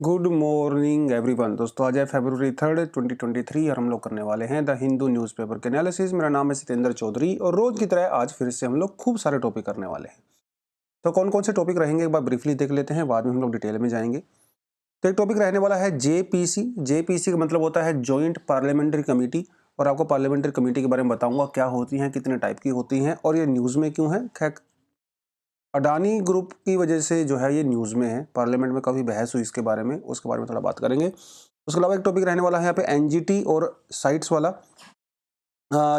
Good morning everyone. दोस्तों आज है फरवरी 3 2023 और हम लोग करने वाले हैं द हिंदू न्यूज़पेपर के एनालिसिस। मेरा नाम है सत्येंद्र चौधरी और रोज की तरह आज फिर से हम लोग खूब सारे टॉपिक करने वाले हैं। तो कौन कौन से टॉपिक रहेंगे एक बार ब्रीफली देख लेते हैं, बाद में हम लोग डिटेल में जाएंगे। तो एक टॉपिक रहने वाला है जेपीसी। जेपीसी का मतलब होता है जॉइंट पार्लियामेंट्री कमेटी, और आपको पार्लियामेंट्री कमेटी के बारे में बताऊंगा क्या होती हैं, कितने टाइप की होती हैं और ये न्यूज़ में क्यों है। खैर, अडानी ग्रुप की वजह से जो है ये न्यूज़ में है, पार्लियामेंट में काफ़ी बहस हुई इसके बारे में, उसके बारे में थोड़ा बात करेंगे। उसके अलावा एक टॉपिक रहने वाला है यहाँ पे एनजीटी और साइट्स वाला।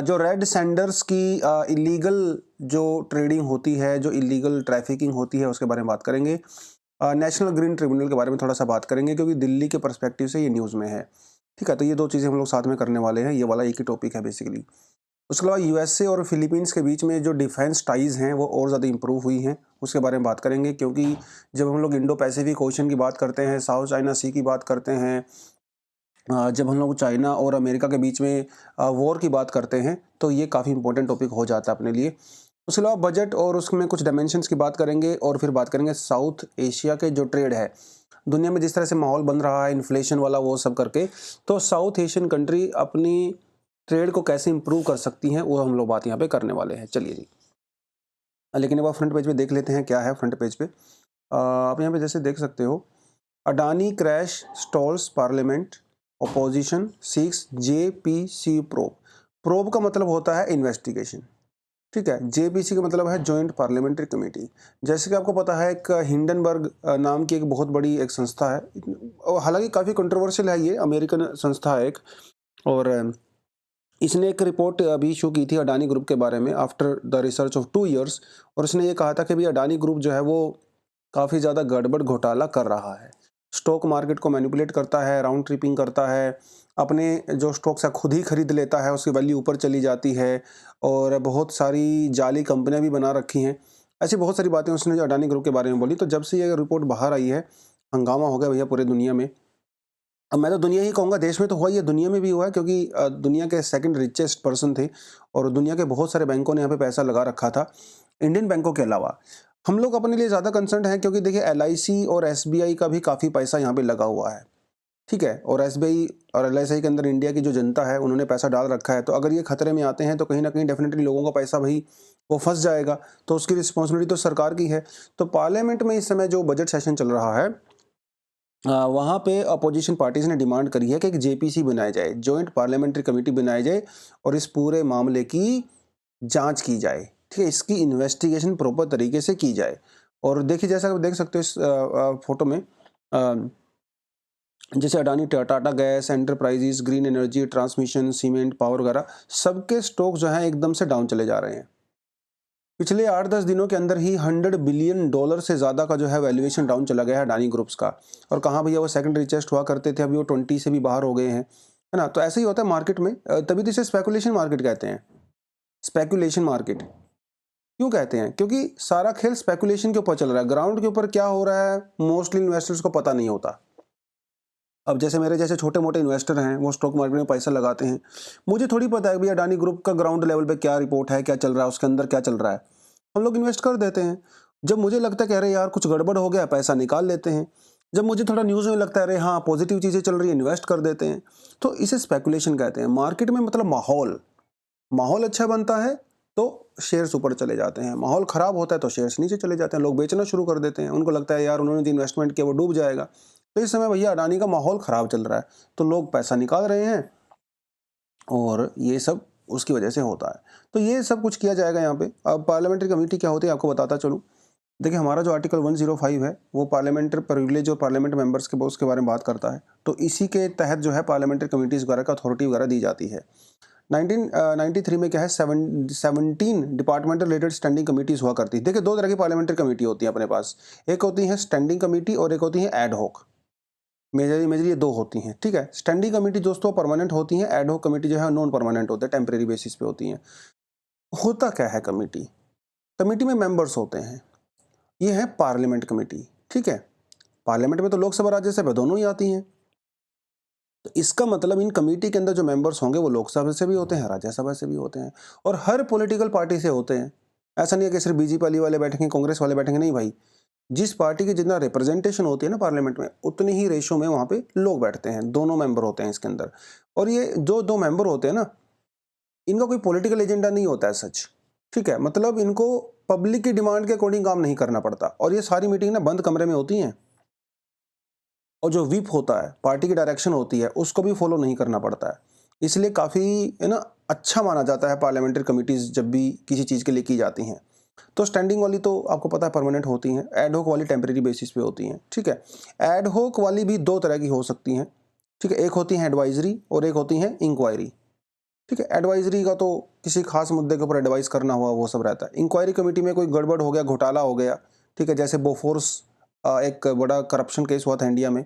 जो रेड सैंडर्स की इलीगल जो ट्रेडिंग होती है, जो इलीगल ट्रैफिकिंग होती है, उसके बारे में बात करेंगे। नेशनल ग्रीन ट्रिब्यूनल के बारे में थोड़ा सा बात करेंगे क्योंकि दिल्ली के पर्सपेक्टिव से ये न्यूज़ में है। ठीक है, तो ये दो चीज़ें हम लोग साथ में करने वाले हैं, ये वाला एक ही टॉपिक है बेसिकली। उसके अलावा यूएसए और फिलीपींस के बीच में जो डिफेंस टाइज़ हैं वो और ज़्यादा इंप्रूव हुई हैं, उसके बारे में बात करेंगे। क्योंकि जब हम लोग इंडो पैसिफिक ओशन की बात करते हैं, साउथ चाइना सी की बात करते हैं, जब हम लोग चाइना और अमेरिका के बीच में वॉर की बात करते हैं, तो ये काफ़ी इंपॉर्टेंट टॉपिक हो जाता है अपने लिए। उसके अलावा बजट और उसमें कुछ डायमेंशंस की बात करेंगे और फिर बात करेंगे साउथ एशिया के जो ट्रेड है, दुनिया में जिस तरह से माहौल बन रहा है इन्फ्लेशन वाला वो सब करके, तो साउथ एशियन कंट्री अपनी ट्रेड को कैसे इंप्रूव कर सकती हैं वो हम लोग बात यहाँ पे करने वाले हैं। चलिए जी, लेकिन एक बार फ्रंट पेज पे देख लेते हैं क्या है फ्रंट पेज पे। आप यहाँ पे जैसे देख सकते हो, Adani crash stalls parliament, opposition seeks JPC probe. Probe का मतलब होता है इन्वेस्टिगेशन, ठीक है। जेपीसी का मतलब है जॉइंट पार्लियामेंट्री कमेटी। जैसे कि आपको पता है, एक हिंडनबर्ग नाम की एक बहुत बड़ी एक संस्था है, और हालांकि काफ़ी कंट्रोवर्शियल है, ये अमेरिकन संस्था है एक। और इसने एक रिपोर्ट अभी इशू की थी अडानी ग्रुप के बारे में after the research of 2 years। और इसने ये कहा था कि भाई अडानी ग्रुप जो है वो काफ़ी ज़्यादा गड़बड़ घोटाला कर रहा है, स्टॉक मार्केट को मैनिपुलेट करता है, राउंड ट्रिपिंग करता है, अपने जो स्टॉक्स है खुद ही खरीद लेता है, उसकी वैल्यू ऊपर चली जाती है, और बहुत सारी जाली कंपनियां भी बना रखी हैं। ऐसी बहुत सारी बातें उसने जो अडानी ग्रुप के बारे में बोली। तो जब से ये रिपोर्ट बाहर आई है, हंगामा हो गया भैया पूरे दुनिया में। अब मैं तो दुनिया ही कहूँगा, देश में तो हुआ ही है, दुनिया में भी हुआ है, क्योंकि दुनिया के सेकंड रिचेस्ट पर्सन थे और दुनिया के बहुत सारे बैंकों ने यहाँ पे पैसा लगा रखा था, इंडियन बैंकों के अलावा। हम लोग अपने लिए ज़्यादा कंसर्न हैं क्योंकि देखिए एलआईसी और एसबीआई का भी काफ़ी पैसा यहाँ पे लगा हुआ है, ठीक है। और एसबीआई और एलआईसी के अंदर इंडिया की जो जनता है उन्होंने पैसा डाल रखा है, तो अगर ये खतरे में आते हैं तो कहीं ना कहीं डेफिनेटली लोगों का पैसा भाई वो फंस जाएगा, तो उसकी रिस्पॉन्सिबिलिटी तो सरकार की है। तो पार्लियामेंट में इस समय जो बजट सेशन चल रहा है, वहाँ पे अपोजिशन पार्टीज ने डिमांड करी है कि एक जेपीसी बनाया जाए, जॉइंट पार्लियामेंट्री कमेटी बनाई जाए, और इस पूरे मामले की जांच की जाए, ठीक है, इसकी इन्वेस्टिगेशन प्रॉपर तरीके से की जाए। और देखिए, जैसा आप देख सकते हो इस फोटो में, जैसे Adani Tata gas enterprises, green energy, transmission, cement, power वगैरह सबके स्टॉक जो हैं एकदम से डाउन चले जा रहे हैं। पिछले 8-10 दिनों के अंदर ही $100 बिलियन से ज़्यादा का जो है वैल्यूएशन डाउन चला गया है अडानी ग्रुप्स का। और कहाँ भैया वो सेकंड रिचेस्ट हुआ करते थे, अभी वो 20 से भी बाहर हो गए हैं, है ना। तो ऐसे ही होता है मार्केट में, तभी तो इसे स्पेकुलेशन मार्केट कहते हैं। स्पेकुलेशन मार्केट क्यों कहते हैं? क्योंकि सारा खेल स्पेकुलेशन के ऊपर चल रहा है, ग्राउंड के ऊपर क्या हो रहा है मोस्टली इन्वेस्टर्स को पता नहीं होता। अब जैसे मेरे जैसे छोटे मोटे इन्वेस्टर हैं, वो स्टॉक मार्केट में पैसा लगाते हैं, मुझे थोड़ी पता है भैया अडानी ग्रुप का ग्राउंड लेवल पे क्या रिपोर्ट है, क्या चल रहा है, उसके अंदर क्या चल रहा है। हम लोग इन्वेस्ट कर देते हैं। जब मुझे लगता है कि अरे यार कुछ गड़बड़ हो गया, पैसा निकाल लेते हैं। जब मुझे थोड़ा न्यूज़ में लगता है अरे हाँ पॉजिटिव चीज़ें चल रही है, इन्वेस्ट कर देते हैं। तो इसे स्पेकुलेशन कहते हैं मार्केट में। मतलब माहौल माहौल अच्छा बनता है तो शेयर्स ऊपर चले जाते हैं, माहौल खराब होता है तो शेयर्स नीचे चले जाते हैं, लोग बेचना शुरू कर देते हैं, उनको लगता है यार उन्होंने जो इन्वेस्टमेंट किया वो डूब जाएगा। तो इस समय भैया अडानी का माहौल खराब चल रहा है, तो लोग पैसा निकाल रहे हैं, और ये सब उसकी वजह से होता है। तो ये सब कुछ किया जाएगा यहाँ पे। अब पार्लियामेंट्री कमेटी क्या होती है आपको बताता चलूँ। देखिए, हमारा जो आर्टिकल 105 है वो पार्लियामेंट्री प्रिविलेज और पार्लियामेंट मेंबर्स के उसके बारे में बात करता है। तो इसी के तहत जो है पार्लियामेंट्री कमेटीज़ वगैरह का अथॉरिटी वगैरह दी जाती है। 1993 में क्या है, 17 डिपार्टमेंटल रिलेटेड स्टैंडिंग कमेटीज हुआ करती है। देखिए, दो तरह की पार्लियामेंट्री कमेटी होती है अपने पास, एक होती है स्टैंडिंग कमेटी और एक होती है एड हॉक। मेजरली ये दो होती हैं, ठीक है। स्टैंडिंग कमेटी दोस्तों परमानेंट होती हैं, एड हॉक कमेटी जो है नॉन परमानेंट होते हैं, टेम्परेरी बेसिस पे होती हैं। होता क्या है कमेटी? कमेटी में मेंबर्स होते हैं, ये है पार्लियामेंट कमेटी, ठीक है। पार्लियामेंट में तो लोकसभा राज्यसभा दोनों ही आती हैं, तो इसका मतलब इन कमेटी के अंदर जो मेंबर्स होंगे वो लोकसभा से भी होते हैं, राज्यसभा से भी होते हैं, और हर पॉलिटिकल पार्टी से होते हैं। ऐसा नहीं है कि सिर्फ बीजेपी वाले बैठेंगे, कांग्रेस वाले बैठेंगे, नहीं भाई। जिस पार्टी की जितना रिप्रेजेंटेशन होती है ना पार्लियामेंट में, उतनी ही रेशो में वहाँ पे लोग बैठते हैं, दोनों मेंबर होते हैं इसके अंदर। और ये जो 2 मेंबर होते हैं ना, इनका कोई पॉलिटिकल एजेंडा नहीं होता है सच, ठीक है? मतलब इनको पब्लिक की डिमांड के अकॉर्डिंग काम नहीं करना पड़ता, और ये सारी मीटिंग ना बंद कमरे में होती हैं। और जो व्हिप होता है, पार्टी की डायरेक्शन होती है, उसको भी फॉलो नहीं करना पड़ता है। इसलिए काफ़ी है ना अच्छा माना जाता है पार्लियामेंट्री कमिटीज़ जब भी किसी चीज़ के लिए की जाती हैं। तो स्टैंडिंग वाली तो आपको पता है परमानेंट होती हैं, एड हॉक वाली टेम्परेरी बेसिस पे होती हैं, ठीक है? एड हॉक वाली भी 2 तरह की हो सकती हैं, ठीक है? एक होती हैं एडवाइज़री और एक होती हैं इंक्वायरी, ठीक है? एडवाइज़री का तो किसी खास मुद्दे के ऊपर एडवाइस करना हुआ वो सब रहता है। इंक्वायरी कमिटी में कोई गड़बड़ हो गया, घोटाला हो गया, ठीक है? जैसे बोफोर्स एक बड़ा करप्शन केस हुआ था इंडिया में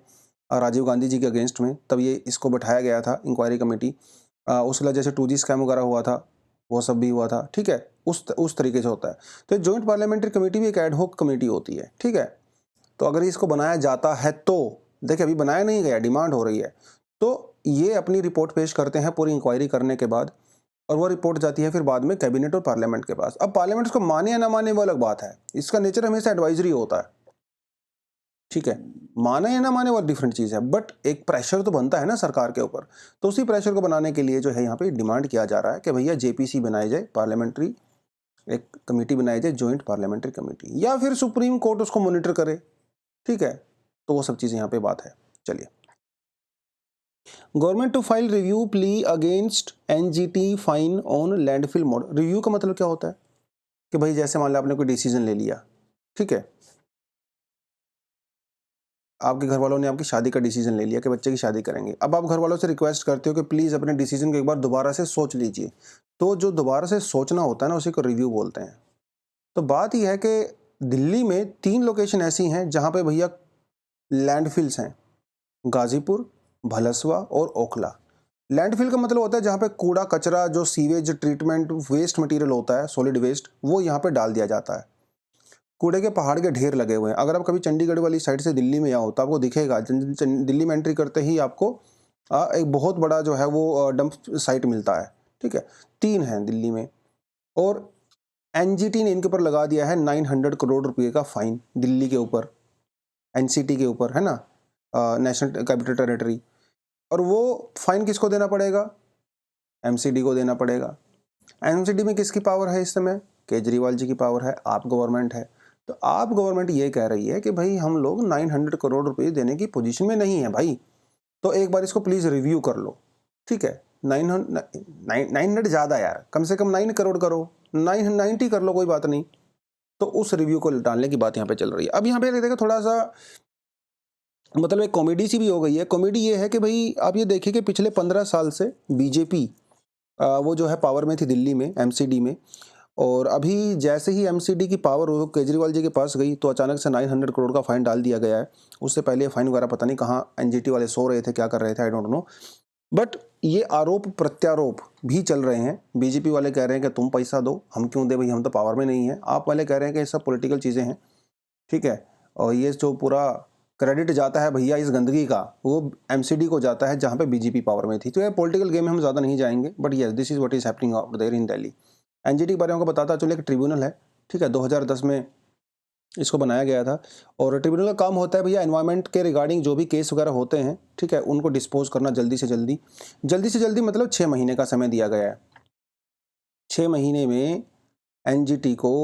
राजीव गांधी जी के अगेंस्ट में, तब ये इसको बैठाया गया था इंक्वायरी कमेटी। उसके बाद जैसे 2G स्कैम वगैरह हुआ था, वो सब भी हुआ था, ठीक है? उस तरीके से होता है। तो जॉइंट पार्लियामेंट्री कमेटी भी एक एड हॉक कमेटी होती है, ठीक है? तो अगर इसको बनाया जाता है तो, देखिए अभी बनाया नहीं गया, डिमांड हो रही है, तो ये अपनी रिपोर्ट पेश करते हैं पूरी इंक्वायरी करने के बाद, और वो रिपोर्ट जाती है फिर बाद में कैबिनेट और पार्लियामेंट के पास। अब पार्लियामेंट इसको माने या ना माने वो अलग बात है, इसका नेचर हमेशा एडवाइजरी होता है, ठीक है? माने या ना माने वो डिफरेंट चीज़ है, बट एक प्रेशर तो बनता है ना सरकार के ऊपर। तो उसी प्रेशर को बनाने के लिए जो है यहाँ पे डिमांड किया जा रहा है कि भैया जेपीसी बनाई जाए, पार्लियामेंट्री एक कमेटी बनाई जाए, जॉइंट पार्लियामेंट्री कमेटी, या फिर सुप्रीम कोर्ट उसको मॉनिटर करे, ठीक है? तो वो सब चीज़ें यहाँ पे बात है। चलिए, government to file review plea against NGT fine on landfill mode. Review का मतलब क्या होता है कि भाई जैसे मान लो आपने कोई डिसीजन ले लिया, ठीक है? आपके घर वालों ने आपकी शादी का डिसीजन ले लिया कि बच्चे की शादी करेंगे। अब आप घर वालों से रिक्वेस्ट करते हो कि प्लीज़ अपने डिसीजन को एक बार दोबारा से सोच लीजिए। तो जो दोबारा से सोचना होता है ना, उसी को रिव्यू बोलते हैं। तो बात ये है कि दिल्ली में 3 लोकेशन ऐसी हैं जहाँ पे भैया लैंडफिल्स हैं, गाज़ीपुर, भलसवा और ओखला। लैंडफिल का मतलब होता है जहाँ पे कूड़ा कचरा, जो सीवेज ट्रीटमेंट वेस्ट मटेरियल होता है, सॉलिड वेस्ट, वो यहाँ पे डाल दिया जाता है। कूड़े के पहाड़ के ढेर लगे हुए हैं। अगर आप कभी चंडीगढ़ वाली साइड से दिल्ली में आओ तो आपको दिखेगा, दिल्ली में एंट्री करते ही आपको एक बहुत बड़ा जो है वो डंप साइट मिलता है, ठीक है? 3 हैं दिल्ली में, और एनजीटी ने इनके ऊपर लगा दिया है 900 करोड़ रुपए का फाइन दिल्ली के ऊपर, एनसीटी के ऊपर, है ना? National capital territory. और वो फाइन किसको देना पड़ेगा? एमसीडी को देना पड़ेगा। एमसीडी में किसकी पावर है इस समय? केजरीवाल जी की पावर है, आप गवर्नमेंट है। तो आप गवर्नमेंट ये कह रही है कि भाई हम लोग 900 करोड़ रुपए देने की पोजीशन में नहीं है भाई, तो एक बार इसको प्लीज रिव्यू कर लो, ठीक है? 900 ज़्यादा यार, कम से कम 9 करोड़ करो, 990 कर लो, कोई बात नहीं। तो उस रिव्यू को डालने की बात यहाँ पे चल रही है। अब यहाँ पे देखो थोड़ा सा मतलब एक कॉमेडी सी भी हो गई है। कॉमेडी ये है कि भाई आप ये देखिए कि पिछले 15 साल से बीजेपी वो जो है पावर में थी दिल्ली में, एमसीडी में, और अभी जैसे ही एमसीडी की पावर वो केजरीवाल जी के पास गई तो अचानक से 900 करोड़ का फाइन डाल दिया गया है। उससे पहले फाइन वगैरह पता नहीं कहाँ एनजीटी वाले सो रहे थे, क्या कर रहे थे, आई डोंट नो। बट ये आरोप प्रत्यारोप भी चल रहे हैं। बीजेपी वाले कह रहे हैं कि तुम पैसा दो, हम क्यों दे भाई, हम तो पावर में नहीं है। आप वाले कह रहे हैं कि ये सब पॉलिटिकल चीज़ें हैं, ठीक है? और ये जो पूरा क्रेडिट जाता है भैया इस गंदगी का, वो एमसीडी को जाता है जहाँ पे बीजेपी पावर में थी। तो ये पॉलिटिकल गेम में हम ज़्यादा नहीं जाएंगे, but yes this is what is happening out there in Delhi. NGT के बारे में आपको बताता चलो, एक ट्रिब्यूनल है, ठीक है? 2010 में इसको बनाया गया था, और ट्रिब्यूनल का काम होता है भैया एनवायरनमेंट के रिगार्डिंग जो भी केस वगैरह होते हैं, ठीक है, उनको डिस्पोज करना जल्दी से जल्दी। जल्दी से जल्दी मतलब 6 महीने का समय दिया गया है। 6 महीने में एनजीटी को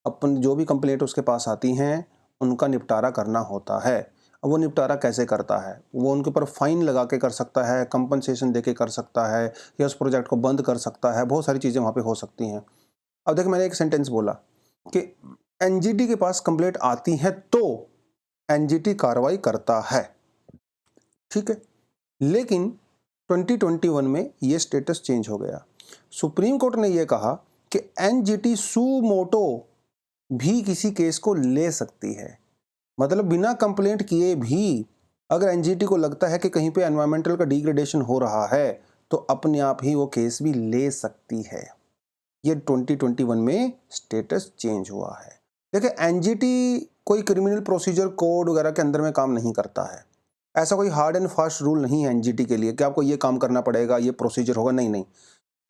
अपन जो भी कंप्लेंट उसके पास आती हैं उनका निपटारा करना होता है। अब वो निपटारा कैसे करता है? वो उनके ऊपर फाइन लगा के कर सकता है, कंपनसेशन दे के कर सकता है, या उस प्रोजेक्ट को बंद कर सकता है। बहुत सारी चीज़ें वहाँ पे हो सकती हैं। अब देखिए मैंने एक सेंटेंस बोला कि एनजीटी के पास कंप्लेंट आती है तो एनजीटी कार्रवाई करता है, ठीक है? लेकिन 2021 में ये स्टेटस चेंज हो गया। सुप्रीम कोर्ट ने ये कहा कि एनजीटी सू मोटो भी किसी केस को ले सकती है। मतलब बिना कंप्लेंट किए भी अगर एनजीटी को लगता है कि कहीं पे एनवायरमेंटल का डिग्रेडेशन हो रहा है तो अपने आप ही वो केस भी ले सकती है। ये 2021 में स्टेटस चेंज हुआ है। देखिए एनजीटी कोई क्रिमिनल प्रोसीजर कोड वगैरह के अंदर में काम नहीं करता है। ऐसा कोई हार्ड एंड फास्ट रूल नहीं है एनजीटी के लिए कि आपको ये काम करना पड़ेगा, ये प्रोसीजर होगा, नहीं नहीं।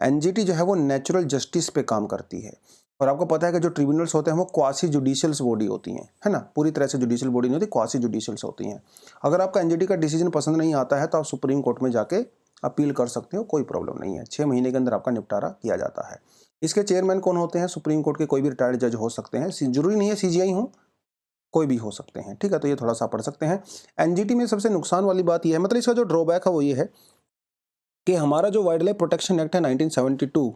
एनजीटी जो है वो नेचुरल जस्टिस पे काम करती है। और आपको पता है कि जो ट्रिब्यूनल्स होते हैं वो क्वासी जुडिशियल्स बॉडी होती हैं, है ना, पूरी तरह से जुडिशियल बॉडी नहीं होती, क्वासी जुडिशियल्स होती हैं। अगर आपका एनजीटी का डिसीजन पसंद नहीं आता है तो आप सुप्रीम कोर्ट में जाके अपील कर सकते हो, कोई प्रॉब्लम नहीं है। 6 महीने के अंदर आपका निपटारा किया जाता है। इसके चेयरमैन कौन होते हैं? सुप्रीम कोर्ट के कोई भी रिटायर्ड जज हो सकते हैं, जरूरी नहीं है सीजीआई हो, कोई भी हो सकते हैं, ठीक है। तो ये थोड़ा सा पढ़ सकते हैं। एनजीटी में सबसे नुकसान वाली बात ये है, मतलब इसका जो ड्रॉबैक है वो ये है कि हमारा जो वाइल्ड लाइफ प्रोटेक्शन एक्ट है 1972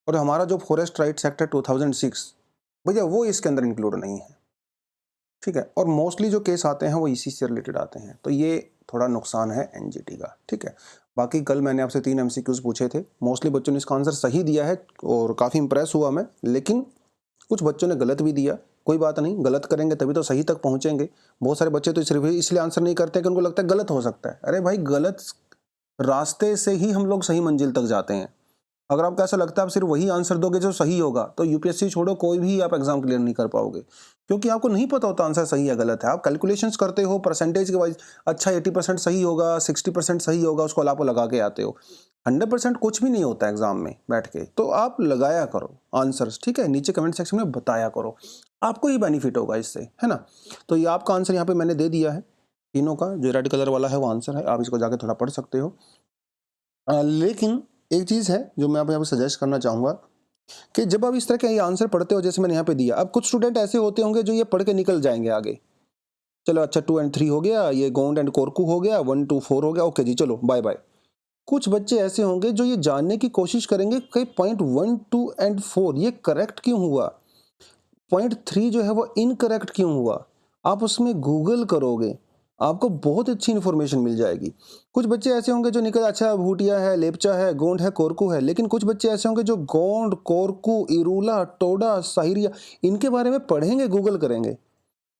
और हमारा जो फॉरेस्ट राइट्स एक्ट है 2006, भैया वो इसके अंदर इंक्लूड नहीं है, ठीक है। और मोस्टली जो केस आते हैं वो इसी से रिलेटेड आते हैं, तो ये थोड़ा नुकसान है एनजीटी का, ठीक है। बाकी कल मैंने आपसे 3 एमसीक्यूज पूछे थे, मोस्टली बच्चों ने इसका आंसर सही दिया है और काफ़ी इंप्रेस हुआ मैं, लेकिन कुछ बच्चों ने गलत भी दिया। कोई बात नहीं, गलत करेंगे तभी तो सही तक पहुंचेंगे। बहुत सारे बच्चे तो सिर्फ इसलिए आंसर नहीं करते कि उनको लगता है गलत हो सकता है। अरे भाई, गलत रास्ते से ही हम लोग सही मंजिल तक जाते हैं। अगर आपको ऐसा लगता है आप सिर्फ वही आंसर दोगे जो सही होगा, तो यूपीएससी छोड़ो, कोई भी आप एग्जाम क्लियर नहीं कर पाओगे, क्योंकि आपको नहीं पता होता आंसर सही या गलत है। आप कैलकुलेशंस करते हो परसेंटेज के वाइज, अच्छा 80% सही होगा, 60% सही होगा, उसको आप लगा के आते हो। 100% कुछ भी नहीं होता एग्जाम में बैठ के, तो आप लगाया करो आंसर्स, ठीक है। नीचे कमेंट सेक्शन में बताया करो, आपको ही बेनिफिट होगा इससे, है ना। तो ये आपका आंसर यहाँ पे मैंने दे दिया है, तीनों का जो रेड कलर वाला है वो आंसर है, आप इसको जाके थोड़ा पढ़ सकते हो। लेकिन एक चीज़ है जो मैं यहाँ पे सजेस्ट करना चाहूँगा कि जब आप इस तरह के ये आंसर पढ़ते हो, जैसे मैंने यहाँ पे दिया, अब कुछ स्टूडेंट ऐसे होते होंगे जो ये पढ़ के निकल जाएंगे आगे, चलो अच्छा 2 और 3 हो गया, ये गोंड एंड कोरकू हो गया, 1 2 4 हो गया, ओके जी चलो बाय बाय। कुछ बच्चे ऐसे होंगे जो ये जानने की कोशिश करेंगे कि पॉइंट 1 2 एंड 4 ये करेक्ट क्यों हुआ, पॉइंट 3 जो है वो इनकरेक्ट क्यों हुआ। आप उसमें गूगल करोगे, आपको बहुत अच्छी इन्फॉर्मेशन मिल जाएगी। कुछ बच्चे ऐसे होंगे जो निकल, अच्छा भूटिया है, लेपचा है, गोंड है, कोरकू है, लेकिन कुछ बच्चे ऐसे होंगे जो गोंड, कोरकू, इरूला, टोडा, साहिरिया, इनके बारे में पढ़ेंगे, गूगल करेंगे।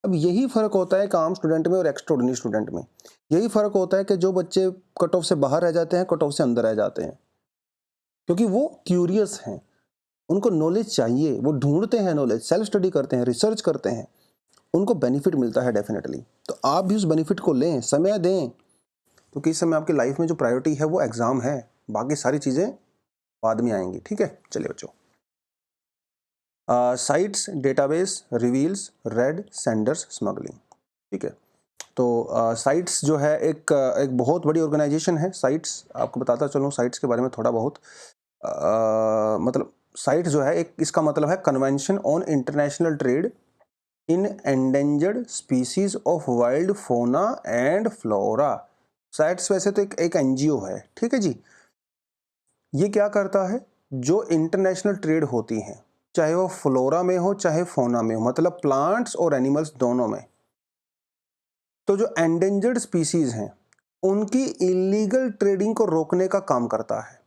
अब यही फ़र्क होता है एक आम स्टूडेंट में और एक्स्ट्राऑर्डिनरी स्टूडेंट में। यही फ़र्क होता है कि जो बच्चे कट ऑफ से बाहर रह जाते हैं, कट ऑफ से अंदर रह जाते हैं, क्योंकि वो क्यूरियस हैं, उनको नॉलेज चाहिए, वो ढूंढते हैं नॉलेज, सेल्फ स्टडी करते हैं, रिसर्च करते हैं, उनको बेनिफिट मिलता है डेफिनेटली। तो आप भी उस बेनिफिट को लें, समय दें, क्योंकि इस समय आपकी लाइफ में जो प्रायोरिटी है वो एग्ज़ाम है, बाकी सारी चीज़ें बाद में आएंगी, ठीक है। चलिए बच्चों, CITES database reveals red sanders smuggling, ठीक है। तो साइट्स जो है एक बहुत बड़ी ऑर्गेनाइजेशन है। साइट्स आपको बताता चलूँ साइट्स के बारे में थोड़ा बहुत, मतलब साइट्स जो है एक, इसका मतलब है convention on international trade in endangered species of wild फोना एंड फ्लोरा। साइट्स वैसे तो एक एनजीओ है, ठीक है जी। ये क्या करता है, जो इंटरनेशनल ट्रेड होती है, चाहे वो फ्लोरा में हो चाहे फोना में हो, मतलब प्लांट्स और एनिमल्स दोनों में, तो जो एंडेंजर्ड स्पीसीज हैं उनकी इलीगल ट्रेडिंग को रोकने का काम करता है।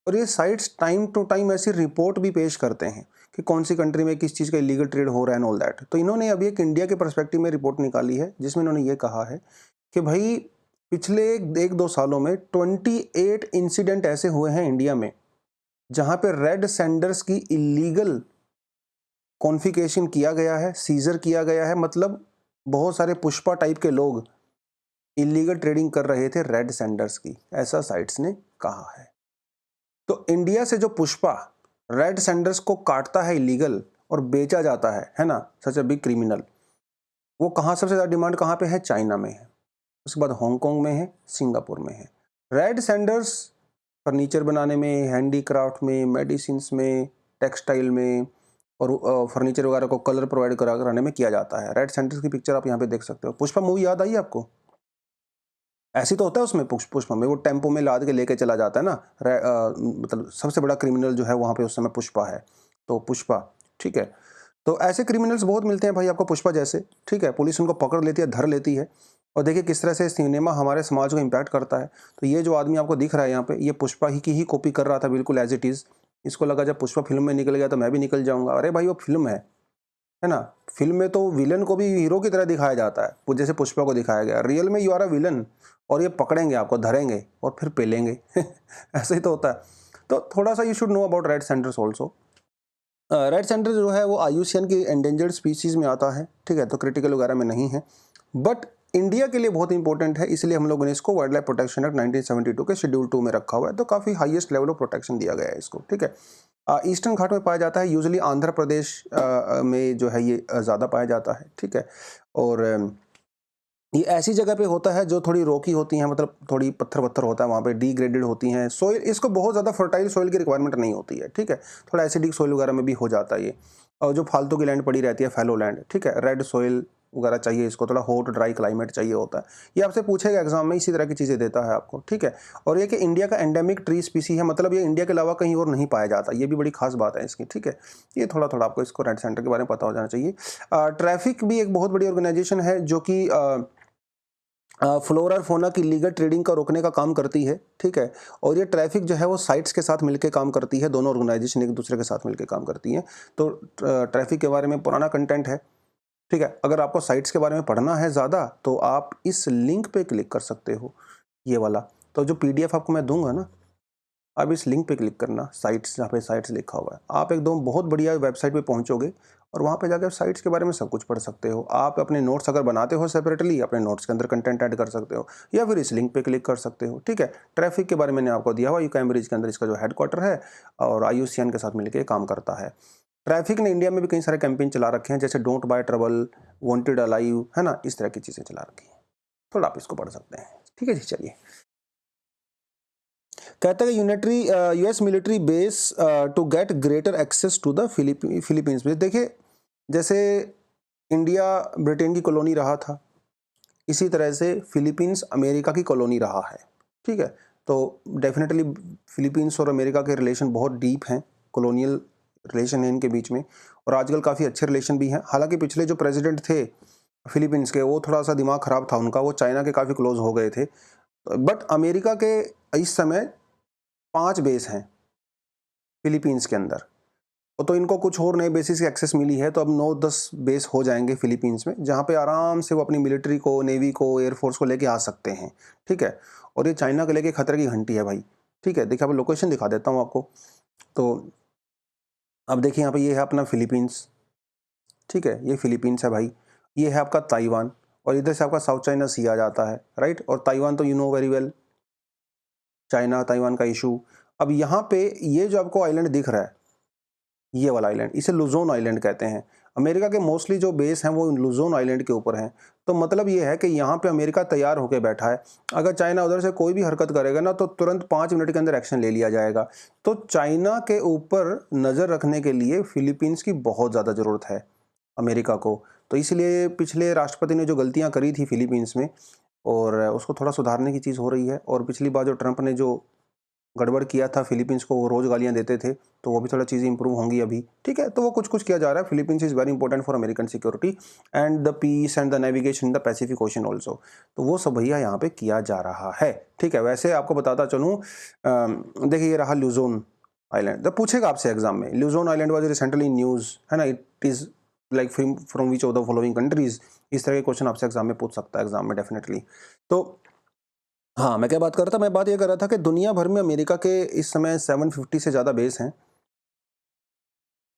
और ये साइट्स टाइम टू टाइम ऐसी रिपोर्ट भी पेश करते हैं कि कौन सी कंट्री में किस चीज़ का इलीगल ट्रेड हो रहा है एंड ऑल दैट। तो इन्होंने अभी एक इंडिया के पर्सपेक्टिव में रिपोर्ट निकाली है जिसमें इन्होंने ये कहा है कि भाई पिछले 1-2 सालों में 28 इंसिडेंट ऐसे हुए हैं इंडिया में जहां पे रेड सेंडर्स की इलीगल कॉन्फिकेशन किया गया है, सीजर किया गया है, मतलब बहुत सारे पुष्पा टाइप के लोग इलीगल ट्रेडिंग कर रहे थे रेड सेंडर्स की, ऐसा साइट्स ने कहा है। तो इंडिया से जो पुष्पा रेड सेंडर्स को काटता है इलीगल और बेचा जाता है ना, सच अ बिग क्रिमिनल, वो कहाँ सबसे ज़्यादा डिमांड कहाँ पे है? चाइना में है, उसके बाद हांगकांग में है, सिंगापुर में है। रेड सेंडर्स फर्नीचर बनाने में, हैंडीक्राफ्ट में, मेडिसिन में, टेक्सटाइल में और फर्नीचर वगैरह को कलर प्रोवाइड कराने में किया जाता है। रेड सेंडर्स की पिक्चर आप यहाँ पे देख सकते हो। पुष्पा मूवी याद आई आपको? ऐसी तो होता है उसमें, पुष्पा में वो टेम्पो में लाद के लेके चला जाता है ना, मतलब सबसे बड़ा क्रिमिनल जो है वहाँ पे उस समय पुष्पा है, तो पुष्पा, ठीक है। तो ऐसे क्रिमिनल्स बहुत मिलते हैं भाई आपको पुष्पा जैसे, ठीक है। पुलिस उनको पकड़ लेती है, धर लेती है, और देखिए किस तरह से सिनेमा हमारे समाज को इम्पैक्ट करता है। तो ये जो आदमी आपको दिख रहा है यहाँ पे, ये पुष्पा ही की ही कॉपी कर रहा था बिल्कुल एज इट इज़। इसको लगा जब पुष्पा फिल्म में निकल गया तो मैं भी निकल जाऊंगा। अरे भाई वो फिल्म है ना। फिल्म में तो विलन को भी हीरो की तरह दिखाया जाता है, वो जैसे पुष्पा को दिखाया गया। रियल में यू आर अ विलन, और ये पकड़ेंगे आपको, धरेंगे और फिर पेलेंगे ऐसे ही तो होता है। तो थोड़ा सा you should know about red sanders also. Red sander जो है वो IUCN की एंडेंजर्ड स्पीसीज में आता है, ठीक है, तो क्रिटिकल वगैरह में नहीं है, बट इंडिया के लिए बहुत इंपॉर्टेंट है, इसलिए हम लोगों ने इसको वाइल्ड लाइफ प्रोटेक्शन एक्ट 1972 के शेड्यूल 2 में रखा हुआ है। तो काफ़ी हाईएस्ट लेवल ऑफ प्रोटेक्शन दिया गया है इसको, ठीक है। ईस्टर्न घाट में पाया जाता है, यूजुअली आंध्र प्रदेश में जो है ये ज़्यादा पाया जाता है, ठीक है। और ये ऐसी जगह पे होता है जो थोड़ी रॉकी होती हैं, मतलब थोड़ी पत्थर-वत्थर होता है वहाँ पे, डिग्रेडेड होती हैं। सॉइल इसको बहुत ज़्यादा फर्टाइल सॉइल की रिक्वायरमेंट नहीं होती है, ठीक है। थोड़ा एसिडिक सॉइल वगैरह में भी हो जाता है ये। और जो फालतू की लैंड पड़ी रहती है फैलो लैंड, ठीक है। रेड सॉइल वगैरह चाहिए इसको, थोड़ा हॉट ड्राई क्लाइमेट चाहिए होता है। ये आपसे पूछेगा एग्जाम में, इसी तरह की चीज़ें देता है आपको, ठीक है। और ये कि इंडिया का एंडेमिक ट्री स्पीसी है, मतलब ये इंडिया के अलावा कहीं और नहीं पाया जाता, ये भी बड़ी खास बात है इसकी, ठीक है। ये थोड़ा-थोड़ा आपको इसको रेड सेंटर के बारे में पता हो जाना चाहिए। ट्रैफिक भी एक बहुत बड़ी ऑर्गेनाइजेशन है जो कि फ्लोरा और फौना की लीगल ट्रेडिंग का रोकने का काम करती है, ठीक है। और ये ट्रैफिक जो है वो साइट्स के साथ मिलकर काम करती है, दोनों ऑर्गेनाइजेशन एक दूसरे के साथ मिलकर काम करती हैं। तो ट्रैफिक के बारे में पुराना कंटेंट है, ठीक है। अगर आपको साइट्स के बारे में पढ़ना है ज़्यादा तो आप इस लिंक पे क्लिक कर सकते हो, ये वाला। तो जो पीडीएफ आपको मैं दूंगा ना, आप इस लिंक पे क्लिक करना, साइट्स, जहाँ पे साइट्स लिखा हुआ है, आप एकदम बहुत बढ़िया वेबसाइट पे पहुंचोगे और वहाँ पे जाकर साइट्स के बारे में सब कुछ पढ़ सकते हो। आप अपने नोट्स अगर बनाते हो सेपरेटली, अपने नोट्स के अंदर कंटेंट ऐड कर सकते हो, या फिर इस लिंक पे क्लिक कर सकते हो, ठीक है। ट्रैफिक के बारे में मैंने आपको दिया हुआ, कैम्ब्रिज के अंदर इसका जो हेडक्वार्टर है और IUCN के साथ मिलकर काम करता है। ट्रैफिक ने इंडिया में भी कई सारे कैंपेन चला रखे हैं, जैसे don't buy trouble, wanted alive, है ना, इस तरह की चीज़ें चला रखी हैं। थोड़ा आप इसको पढ़ सकते हैं, ठीक है जी। चलिए, कहता है unitary US military base to get greater access to the Philippines में। देखिए, जैसे इंडिया ब्रिटेन की कॉलोनी रहा था, इसी तरह से फिलीपींस अमेरिका की कॉलोनी रहा है, ठीक है। तो डेफिनेटली फिलीपींस और अमेरिका के रिलेशन बहुत डीप हैं, कॉलोनियल रिलेशन है इनके बीच में, और आजकल काफ़ी अच्छे रिलेशन भी हैं। हालांकि पिछले जो प्रेसिडेंट थे फिलीपींस के, वो थोड़ा सा दिमाग ख़राब था उनका, वो चाइना के काफ़ी क्लोज हो गए थे। बट अमेरिका के इस समय 5 बेस हैं फिलीपींस के अंदर, तो इनको कुछ और नए बेसिस की एक्सेस मिली है, तो अब 9-10 बेस हो जाएंगे फिलीपींस में, जहाँ पे आराम से वो अपनी मिलिट्री को, नेवी को, एयरफोर्स को लेके आ सकते हैं, ठीक है। और ये चाइना के लेके खतरे की घंटी है भाई, ठीक है। देखिए, अब लोकेशन दिखा देता हूँ आपको। तो अब देखिए यहाँ पे, ये है अपना फिलीपींस, ठीक है, ये फिलीपींस है भाई। ये है आपका ताइवान, और इधर से आपका साउथ चाइना सी आ जाता है, राइट। और ताइवान तो you know very well, China Taiwan का इशू। अब यहाँ पे ये जो आपको आइलैंड दिख रहा है, ये वाला आइलैंड, इसे लुजोन आइलैंड कहते हैं। अमेरिका के मोस्टली जो बेस हैं वो लुजोन आइलैंड के ऊपर हैं। तो मतलब ये है कि यहाँ पे अमेरिका तैयार होकर बैठा है, अगर चाइना उधर से कोई भी हरकत करेगा ना, तो तुरंत 5 मिनट के अंदर एक्शन ले लिया जाएगा। तो चाइना के ऊपर नज़र रखने के लिए फिलीपींस की बहुत ज़्यादा ज़रूरत है अमेरिका को। तो इसलिए पिछले राष्ट्रपति ने जो गलतियाँ करी थी फिलीपींस में, और उसको थोड़ा सुधारने की चीज़ हो रही है। और पिछली बार जो ट्रंप ने जो गड़बड़ किया था फिलीपींस को, वो रोज़ गालियाँ देते थे, तो वो भी थोड़ा चीज़ें इंप्रूव होंगी अभी, ठीक है। तो वो कुछ-कुछ किया जा रहा है। Philippines is very important for American security and the peace and the navigation in the Pacific Ocean also. तो वो सब भैया यहाँ पे किया जा रहा है, ठीक है। वैसे आपको बताता चलूँ, देखिए ये रहा लुजोन आइलैंड। जब पूछेगा आपसे एग्जाम में, Luzon island was recently in news, है ना, it is like from which of the following countries. इस तरह के क्वेश्चन आपसे एग्जाम में पूछ सकता है, एग्जाम में डेफिनेटली। तो हाँ, मैं क्या बात कर रहा था? मैं बात ये कर रहा था कि दुनिया भर में अमेरिका के इस समय 750 से ज़्यादा बेस हैं।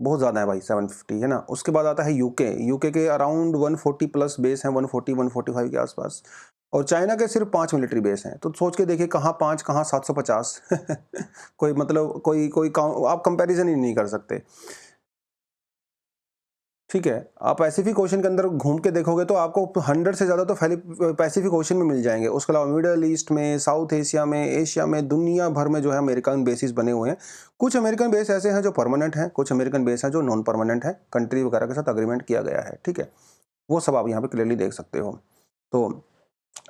बहुत ज़्यादा है भाई, 750, है ना? उसके बाद आता है यूके। यूके के अराउंड 140 प्लस बेस हैं, 140-145 के आसपास। और चाइना के सिर्फ 5 मिलिट्री बेस हैं। तो सोच के देखिए, कहाँ 5, कहाँ 750। कोई मतलब कोई आप कंपैरिजन ही नहीं कर सकते। ठीक है, आप पैसिफिक ओशन के अंदर घूम के देखोगे तो आपको 100 से ज़्यादा तो पैसिफिक ओशन में मिल जाएंगे। उसके अलावा मिडल ईस्ट में, साउथ एशिया में, दुनिया भर में जो है अमेरिकन बेसिस बने हुए हैं। कुछ अमेरिकन बेस ऐसे हैं जो परमानेंट हैं, कुछ अमेरिकन बेस हैं जो नॉन परमानेंट हैं, कंट्री वगैरह के साथ अग्रीमेंट किया गया है, ठीक है। वो सब आप यहाँ पे क्लियरली देख सकते हो। तो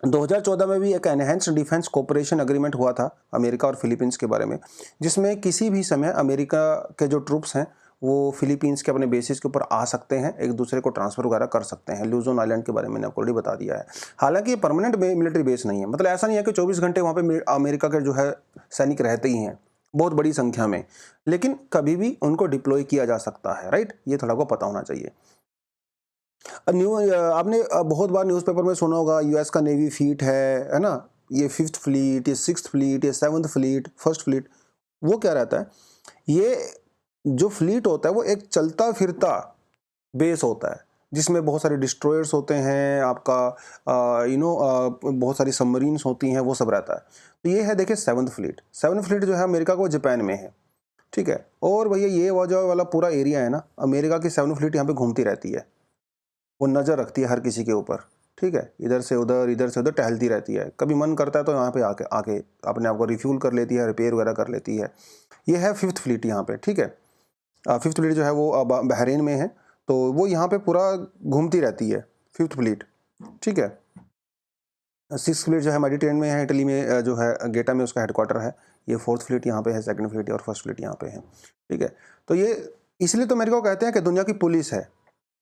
2014 में भी एक एनहेंस्ड डिफेंस कोऑपरेशन एग्रीमेंट हुआ था अमेरिका और फिलीपींस के बारे में, जिसमें किसी भी समय अमेरिका के जो ट्रूप्स हैं वो फिलीपींस के अपने बेसिस के ऊपर आ सकते हैं, एक दूसरे को ट्रांसफर वगैरह कर सकते हैं। लुजोन आइलैंड के बारे में मैंने आपको ऑलरेडी बता दिया है। हालांकि ये परमानेंट मिलिट्री बेस नहीं है, मतलब ऐसा नहीं है कि 24 घंटे वहाँ पे अमेरिका के जो है सैनिक रहते ही हैं बहुत बड़ी संख्या में, लेकिन कभी भी उनको डिप्लॉय किया जा सकता है, राइट। ये थोड़ा को पता होना चाहिए। आपने बहुत बार न्यूज़पेपर में सुना होगा, यूएस का नेवी फ्लीट है ना, ये 5th फ्लीट, ये 6th फ्लीट, ये 7th फ्लीट, फर्स्ट फ्लीट। वो क्या रहता है, ये जो फ्लीट होता है वो एक चलता फिरता बेस होता है, जिसमें बहुत सारे डिस्ट्रॉयर्स होते हैं, आपका बहुत सारी सबमरीन्स होती हैं, वो सब रहता है। तो ये है, देखिए 7th फ्लीट। 7th फ्लीट जो है अमेरिका को जापान में है। ठीक है। और भैया ये जो वाला पूरा एरिया है ना, अमेरिका की 7 फ्लीट यहाँ पे घूमती रहती है, वो नज़र रखती है हर किसी के ऊपर, ठीक है। इधर से उधर टहलती रहती है, कभी मन करता है तो यहाँ पे आके आके अपने आप को रिफ्यूल कर लेती है, रिपेयर वगैरह कर लेती है। ये है 5th फ्लीट यहाँ पे, ठीक है। 5th फ्लीट जो है वो बहरीन में है, तो वो यहाँ पे पूरा घूमती रहती है 5th फ्लीट, ठीक है। 6th फ्लीट जो है मेडिटेरेनियन में है, इटली में जो है गेटा में उसका हेडक्वार्टर है। ये 4th फ्लीट यहाँ पे है, 2nd फ्लीट और 1st फ्लीट यहाँ पे है, ठीक है। तो ये इसलिए तो अमेरिका को कहते हैं कि दुनिया की पुलिस है।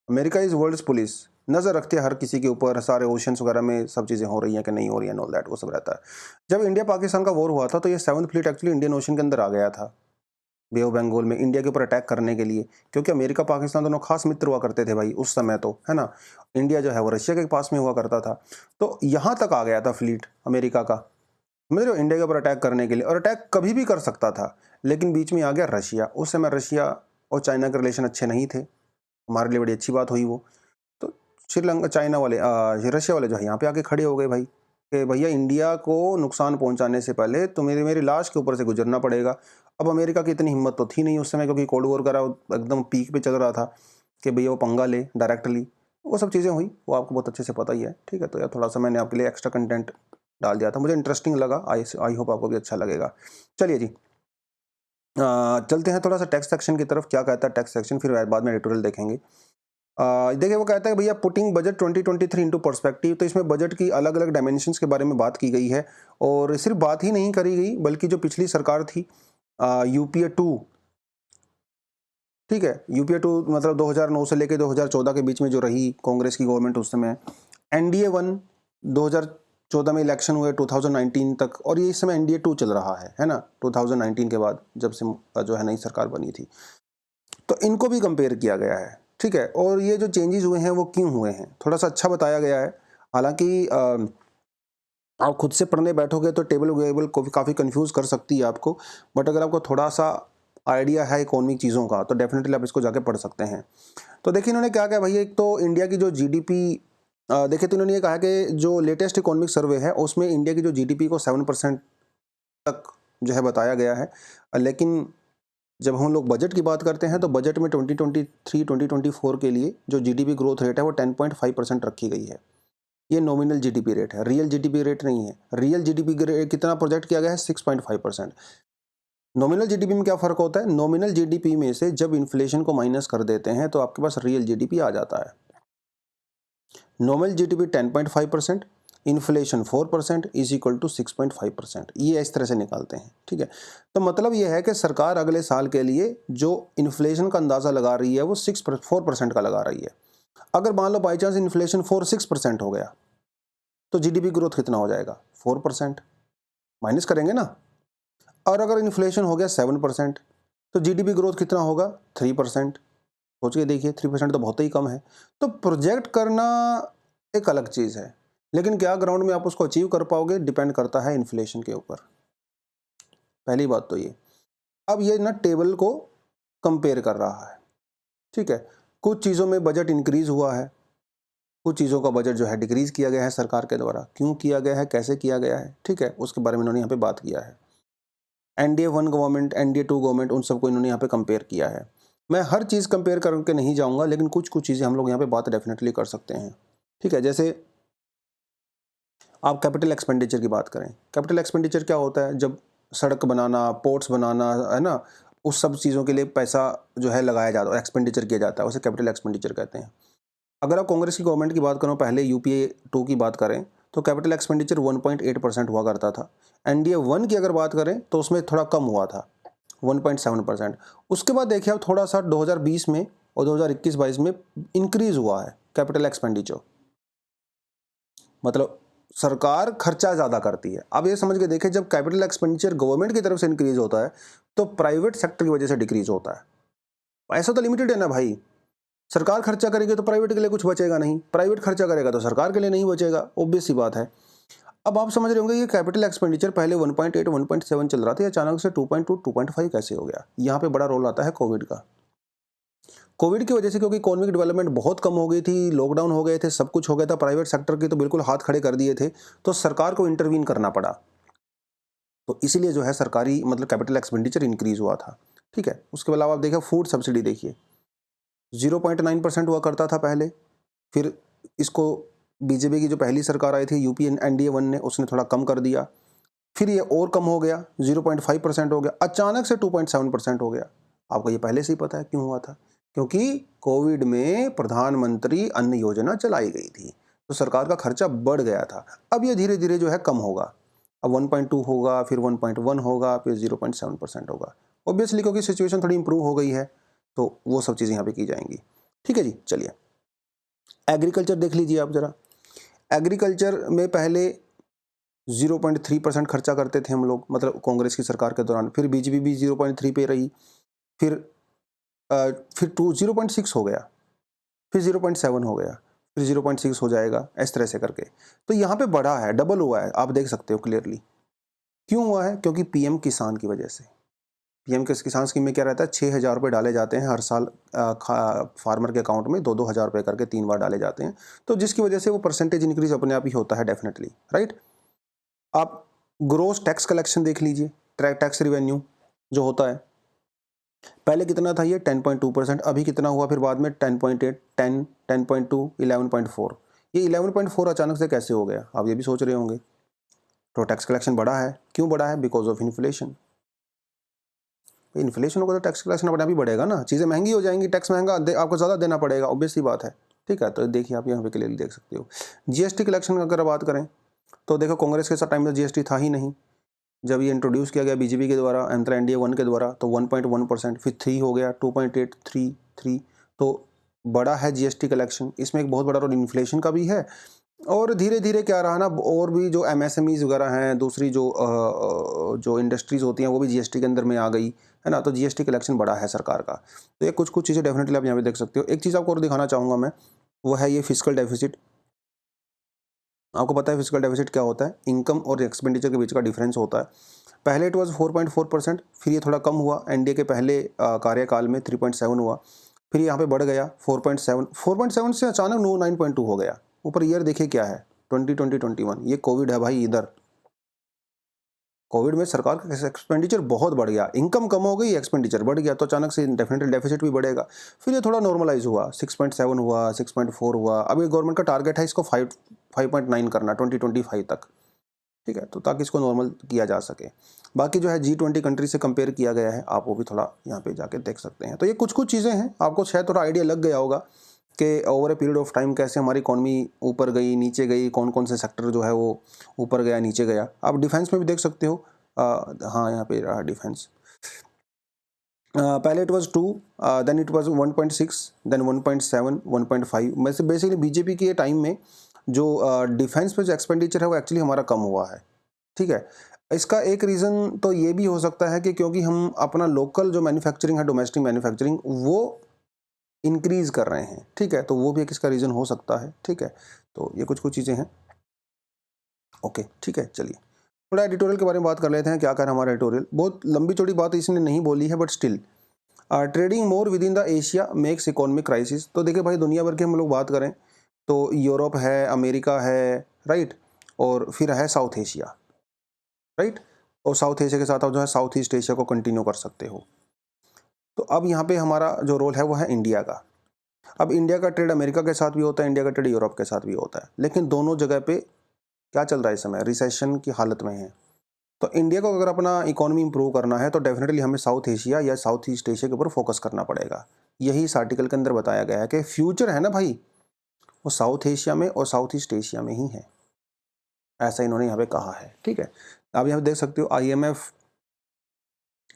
अमेरिका इज़ वर्ल्ड्स पुलिस, नज़र रखती है हर किसी के ऊपर, सारे ओशंस वगैरह में सब चीज़ें हो रही हैं कि नहीं हो रही हैं, ऑल दैट वो सब रहता है। जब इंडिया पाकिस्तान का वॉर हुआ था तो ये 7th fleet actually Indian ocean के अंदर आ गया था, बे ऑफ बंगाल में, इंडिया के ऊपर अटैक करने के लिए, क्योंकि अमेरिका पाकिस्तान दोनों खास मित्र हुआ करते थे भाई उस समय, तो है ना। इंडिया जो है वो रशिया के पास में हुआ करता था, तो यहाँ तक आ गया था फ्लीट अमेरिका का, समझ रहे हो, इंडिया के ऊपर अटैक करने के लिए। और अटैक कभी भी कर सकता था, लेकिन बीच में आ गया रशिया। उस समय रशिया और चाइना के रिलेशन अच्छे नहीं थे, हमारे लिए बड़ी अच्छी बात हुई वो। तो श्रीलंका चाइना वाले रशिया वाले जो है यहाँ पे आके खड़े हो गए भाई, कि भैया इंडिया को नुकसान पहुंचाने से पहले तो मेरी लाश के ऊपर से गुजरना पड़ेगा। अब अमेरिका की इतनी हिम्मत तो थी नहीं उस समय, क्योंकि कोल्ड वॉर का एकदम पीक पे चल रहा था कि भैया वो पंगा ले डायरेक्टली, वो सब चीज़ें हुई, वो आपको बहुत अच्छे से पता ही है, ठीक है। तो यार थोड़ा सा मैंने आपके लिए एक्स्ट्रा कंटेंट डाल दिया था, मुझे इंटरेस्टिंग लगा, आई होप आपको भी अच्छा लगेगा। चलिए जी, चलते हैं थोड़ा सा टेक्स्ट सेक्शन की तरफ, क्या कहता है टेक्स्ट सेक्शन, फिर बाद में एडिटोरियल देखेंगे। देखिए वो कहता है भैया पुटिंग बजट 2023 इनटू पर्सपेक्टिव, तो इसमें बजट की अलग अलग डायमेंशंस के बारे में बात की गई है, और सिर्फ बात ही नहीं करी गई बल्कि जो पिछली सरकार थी यूपीए 2, ठीक है, यूपीए 2 मतलब 2009 से लेकर 2014 के बीच में जो रही कांग्रेस की गवर्नमेंट उस समय, एनडीए 1 2014 में इलेक्शन हुए 2019 तक, और ये इस समय एनडीए 2 चल रहा है ना, 2019 के बाद जब से जो है नई सरकार बनी थी, तो इनको भी कंपेयर किया गया है, ठीक है। और ये जो चेंजेस हुए हैं वो क्यों हुए हैं थोड़ा सा अच्छा बताया गया है। हालांकि आप खुद से पढ़ने बैठोगे तो टेबल वेबल को भी काफ़ी कंफ्यूज कर सकती है आपको, बट अगर आपको थोड़ा सा आइडिया है इकोनॉमिक चीज़ों का तो डेफिनेटली आप इसको जाके पढ़ सकते हैं। तो देखिए इन्होंने क्या कहा भैया, एक तो इंडिया की जो जीडीपी देखिए, तो इन्होंने ये कहा कि जो लेटेस्ट इकोनॉमिक सर्वे है उसमें इंडिया की जो जीडीपी को 7% तक जो है बताया गया है, लेकिन जब हम लोग बजट की बात करते हैं तो बजट में 2023-2024 के लिए जो जीडीपी ग्रोथ रेट है वो 10.5% रखी गई है। ये नॉमिनल जीडीपी रेट है, रियल जीडीपी रेट नहीं है। रियल जीडीपी कितना प्रोजेक्ट किया गया है, 6.5%। नॉमिनल जीडीपी में क्या फ़र्क होता है, नॉमिनल जीडीपी में से जब इन्फ्लेशन को माइनस कर देते हैं तो आपके पास रियल जीडीपी आ जाता है। Nominal GDP 10.5%, inflation 4% is equal to 6.5%, ये इस तरह से निकालते हैं, ठीक है। तो मतलब ये है कि सरकार अगले साल के लिए जो इन्फ्लेशन का अंदाज़ा लगा रही है वो 4% का लगा रही है। अगर मान लो बाई चांस इन्फ्लेशन 6% हो गया तो जीडीपी ग्रोथ कितना हो जाएगा, 4%, माइनस करेंगे ना। और अगर इन्फ्लेशन हो गया 7% तो जीडीपी ग्रोथ कितना होगा, 3%। सोच के देखिए, 3% तो बहुत ही कम है। तो प्रोजेक्ट करना एक अलग चीज़ है, लेकिन क्या ग्राउंड में आप उसको अचीव कर पाओगे डिपेंड करता है इन्फ्लेशन के ऊपर, पहली बात तो ये। अब ये ना टेबल को कंपेयर कर रहा है, ठीक है। कुछ चीज़ों में बजट इंक्रीज हुआ है, कुछ चीज़ों का बजट जो है डिक्रीज किया गया है सरकार के द्वारा, क्यों किया गया है, कैसे किया गया है, ठीक है, उसके बारे में इन्होंने यहाँ पे बात किया है। एनडीए 1 गवर्नमेंट, एनडीए 2 गवर्नमेंट, उन सबको इन्होंने यहाँ पे कंपेयर किया है। मैं हर चीज़ कंपेयर करके नहीं जाऊँगा, लेकिन कुछ कुछ चीज़ें हम लोग यहाँ पे बात डेफिनेटली कर सकते हैं, ठीक है। जैसे आप कैपिटल एक्सपेंडिचर की बात करें, कैपिटल एक्सपेंडिचर क्या होता है, जब सड़क बनाना, पोर्ट्स बनाना, है ना, उस सब चीज़ों के लिए पैसा जो है लगाया जाता है, एक्सपेंडिचर किया जाता है, उसे कैपिटल एक्सपेंडिचर कहते हैं। अगर आप कांग्रेस की गवर्नमेंट की बात करो, पहले यूपीए 2 की बात करें तो कैपिटल एक्सपेंडिचर 1.8% हुआ करता था। एनडीए 1 की अगर बात करें तो उसमें थोड़ा कम हुआ था, 1.7%। उसके बाद देखिए अब थोड़ा सा 2020 में और 2021-22 में इंक्रीज हुआ है कैपिटल एक्सपेंडिचर, मतलब सरकार खर्चा ज़्यादा करती है। अब ये समझ के देखें, जब कैपिटल एक्सपेंडिचर गवर्नमेंट की तरफ से इंक्रीज होता है तो प्राइवेट सेक्टर की वजह से डिक्रीज होता है। पैसा तो लिमिटेड है ना भाई, सरकार खर्चा करेगी तो प्राइवेट के लिए कुछ बचेगा नहीं, प्राइवेट खर्चा करेगा तो सरकार के लिए नहीं बचेगा, ऑब्वियस सी बात है। अब आप समझ रहे होंगे ये कैपिटल एक्सपेंडिचर पहले 1.8 1.7 चल रहा था, अचानक से 2.2 2.5 कैसे हो गया। यहाँ पे बड़ा रोल आता है कोविड का। कोविड की वजह से, क्योंकि इकोनॉमिक डेवलपमेंट बहुत कम हो गई थी, लॉकडाउन हो गए थे, सब कुछ हो गया था, प्राइवेट सेक्टर के तो बिल्कुल हाथ खड़े कर दिए थे, तो सरकार को इंटरवीन करना पड़ा, तो इसीलिए जो है सरकारी मतलब कैपिटल एक्सपेंडिचर इंक्रीज हुआ था। ठीक है। उसके अलावा आप देखिए फूड सब्सिडी देखिए 0.9% हुआ करता था पहले, फिर इसको बीजेपी की जो पहली सरकार आई थी यूपी एनडीए 1 ने उसने थोड़ा कम कर दिया, फिर ये और कम हो गया 0.5% हो गया, अचानक से 2.7% हो गया। आपको ये पहले से ही पता है क्यों हुआ था, क्योंकि कोविड में प्रधानमंत्री अन्न योजना चलाई गई थी, तो सरकार का खर्चा बढ़ गया था। अब ये धीरे धीरे जो है कम होगा, अब 1.2 होगा, फिर 1.1 होगा, फिर 0.7% होगा, ऑब्वियसली क्योंकि सिचुएशन थोड़ी इंप्रूव हो गई है, तो वो सब चीज़ें यहाँ पे की जाएंगी। ठीक है जी, चलिए एग्रीकल्चर देख लीजिए आप जरा। एग्रीकल्चर में पहले 0.3% खर्चा करते थे हम लोग, मतलब कांग्रेस की सरकार के दौरान, फिर बीजेपी भी 0.3 पे रही, फिर 0.6 हो गया, फिर 0.7 हो गया, फिर 0.6 हो जाएगा, इस तरह से करके। तो यहाँ पे बढ़ा है, डबल हुआ है, आप देख सकते हो क्लियरली। क्यों हुआ है? क्योंकि पीएम किसान की वजह से। पीएम किसान स्कीम में क्या रहता है, 6,000 रुपये डाले जाते हैं हर साल फार्मर के अकाउंट में, 2-2 हज़ार रुपये करके 3 बार डाले जाते हैं, तो जिसकी वजह से वो परसेंटेज इंक्रीज अपने आप ही होता है डेफिनेटली, राइट। आप ग्रोस टैक्स कलेक्शन देख लीजिए, टैक्स रिवेन्यू जो होता है, पहले कितना था ये 10.2%, अभी कितना हुआ फिर बाद में 10.8, 10, 10.2, 11.4। ये 11.4 अचानक से कैसे हो गया, आप ये भी सोच रहे होंगे। तो टैक्स कलेक्शन बढ़ा है, क्यों बढ़ा है? Because of inflation. इन्फ्लेशन होगा तो टैक्स कलेक्शन अपने आप ही बढ़ेगा ना, चीज़ें महंगी हो जाएंगी, टैक्स महंगा आपको ज़्यादा देना पड़ेगा, ऑब्वियस सी बात है। ठीक है, तो देखिए आप यहाँ पे क्लियरली देख सकते हो। जीएसटी कलेक्शन की अगर बात करें तो देखो कांग्रेस के टाइम में जीएसटी था ही नहीं, जब ये इंट्रोड्यूस किया गया बीजेपी के द्वारा, एनडीए 1 के द्वारा, तो 1.1%, फिर 3 हो गया, 2.8, 3, तो बड़ा है जीएसटी कलेक्शन। इसमें एक बहुत बड़ा रोल इन्फ्लेशन का भी है, और धीरे धीरे क्या रहा ना, और भी जो एमएसएमईज वगैरह हैं, दूसरी जो इंडस्ट्रीज होती हैं वो भी जीएसटी के अंदर में आ गई है ना, तो जीएसटी कलेक्शन बड़ा है सरकार का। तो ये कुछ चीज़ें डेफिनेटली आप यहाँ पे देख सकते हो। एक चीज़ आपको और दिखाना चाहूँगा मैं, वो है ये फिजिकल डेफिसिट। आपको पता है फिजिकल डेफिसिट क्या होता है? इनकम और एक्सपेंडिचर के बीच का डिफरेंस होता है। पहले इट वाज 4.4%, फिर ये थोड़ा कम हुआ, एनडीए के पहले कार्यकाल में 3.7 हुआ, फिर यहाँ पे बढ़ गया 4.7, 4.7 से अचानक 9.2 हो गया। ऊपर ईयर देखिए क्या है, 2020-21, ये कोविड है भाई। इधर कोविड में सरकार का एक्सपेंडिचर बहुत बढ़ गया, इनकम कम हो गई, एक्सपेंडिचर बढ़ गया, तो अचानक से डेफिनेटली डेफिसिट भी बढ़ेगा। फिर ये थोड़ा नॉर्मलाइज हुआ, 6.7 हुआ, 6.4 हुआ, अभी गवर्नमेंट का टारगेट है इसको 5.9 करना 2025 तक। ठीक है, तो ताकि इसको नॉर्मल किया जा सके। बाकी जो है G20 कंट्री से कंपेयर किया गया है, आप वो भी थोड़ा यहाँ पे जाके देख सकते हैं। तो ये कुछ चीज़ें हैं, आपको शायद थोड़ा आइडिया लग गया होगा कि over a period of time कैसे हमारी इकॉनमी ऊपर गई, नीचे गई, कौन कौन से सेक्टर जो है वो ऊपर गया, नीचे गया। आप डिफेंस में भी देख सकते हो। हाँ, यहाँ पे रहा डिफेंस। पहले it was 2, then it was 1.6, then 1.7, 1.5। वैसे बेसिकली बीजेपी के टाइम में जो डिफेंस पे जो एक्सपेंडिचर है वो एक्चुअली हमारा कम हुआ है। ठीक है, इसका एक रीज़न तो ये भी हो सकता है कि क्योंकि हम अपना लोकल जो मैन्युफैक्चरिंग है, डोमेस्टिक मैन्युफैक्चरिंग, वो इंक्रीज़ कर रहे हैं। ठीक है, तो वो भी एक इसका रीज़न हो सकता है। ठीक है, तो ये कुछ चीज़ें हैं। ओके, ठीक है, चलिए थोड़ा एडिटोरियल के बारे में बात कर लेते हैं। क्या कह रहा है हमारा एडिटोरियल? बहुत लंबी चौड़ी बात इसने नहीं बोली है, but still trading more with in the Asia makes economic crisis. तो देखिए भाई, दुनिया भर की हम लोग बात करें तो यूरोप है, अमेरिका है, राइट, और फिर है साउथ एशिया, राइट, और साउथ एशिया के साथ आप जो है साउथ ईस्ट एशिया को कंटिन्यू कर सकते हो। तो अब यहाँ पे हमारा जो रोल है वो है इंडिया का। अब इंडिया का ट्रेड अमेरिका के साथ भी होता है, इंडिया का ट्रेड यूरोप के साथ भी होता है, लेकिन दोनों जगह पे क्या चल रहा है इस समय? रिसेशन की हालत में है। तो इंडिया को अगर अपना इकोनॉमी इंप्रूव करना है तो डेफिनेटली हमें साउथ एशिया या साउथ ईस्ट एशिया के ऊपर फोकस करना पड़ेगा। यही इस आर्टिकल के अंदर बताया गया है कि फ्यूचर है ना भाई, वो साउथ एशिया में और साउथ ईस्ट एशिया में ही है, ऐसा इन्होंने यहाँ पे कहा है। ठीक है, आप यहाँ पे देख सकते हो आईएमएफ